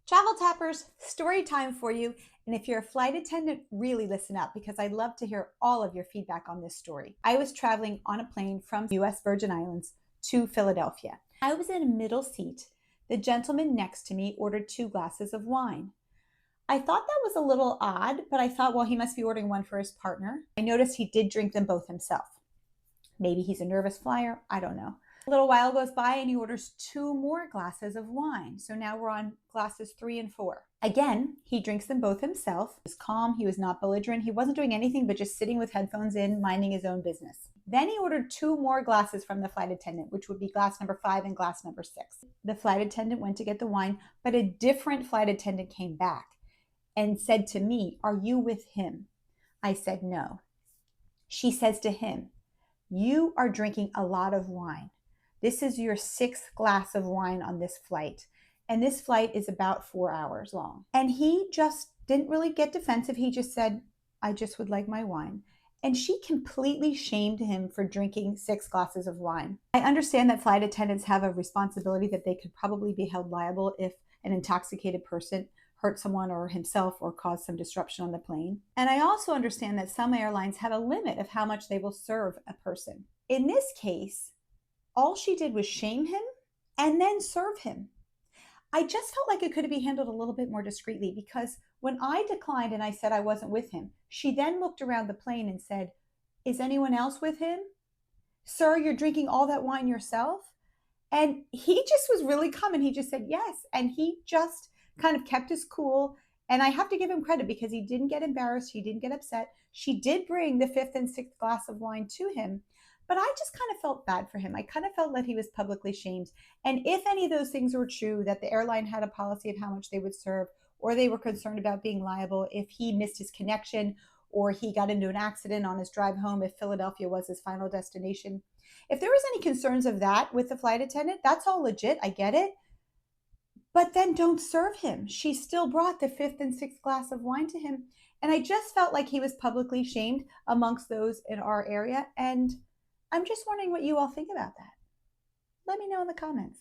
Travel Tappers, story time for you. And if you're a flight attendant, really listen up because I'd love to hear all of your feedback on this story. I was traveling on a plane from US Virgin Islands to Philadelphia. I was in a middle seat. The gentleman next to me ordered 2 glasses of wine. I thought that was a little odd, but I thought, well, he must be ordering one for his partner. I noticed he did drink them both himself. Maybe he's a nervous flyer. I don't know. A little while goes by and he orders 2 more glasses of wine. So now we're on glasses 3 and 4. Again, he drinks them both himself. He was calm. He was not belligerent. He wasn't doing anything but just sitting with headphones in, minding his own business. Then he ordered 2 more glasses from the flight attendant, which would be glass number 5 and glass number 6. The flight attendant went to get the wine, but a different flight attendant came back and said to me, "Are you with him?" I said, "No." She says to him, "You are drinking a lot of wine. This is your 6th glass of wine on this flight. And this flight is about 4 hours long." And he just didn't really get defensive. He just said, "I just would like my wine." And she completely shamed him for drinking 6 glasses of wine. I understand that flight attendants have a responsibility that they could probably be held liable if an intoxicated person hurt someone or himself or cause some disruption on the plane. And I also understand that some airlines have a limit of how much they will serve a person. In this case, all she did was shame him and then serve him. I just felt like it could be handled a little bit more discreetly because when I declined and I said I wasn't with him, she then looked around the plane and said, "Is anyone else with him? Sir, you're drinking all that wine yourself?" And he just was really calm and he just said yes. And he just kind of kept his cool. And I have to give him credit because he didn't get embarrassed. He didn't get upset. She did bring the 5th and 6th glass of wine to him. But I just kind of felt bad for him. I kind of felt that he was publicly shamed. And if any of those things were true, that the airline had a policy of how much they would serve, or they were concerned about being liable if he missed his connection or he got into an accident on his drive home, if Philadelphia was his final destination. If there was any concerns of that with the flight attendant, that's all legit. I get it. But then don't serve him. She still brought the 5th and 6th glass of wine to him. And I just felt like he was publicly shamed amongst those in our area. And I'm just wondering what you all think about that. Let me know in the comments.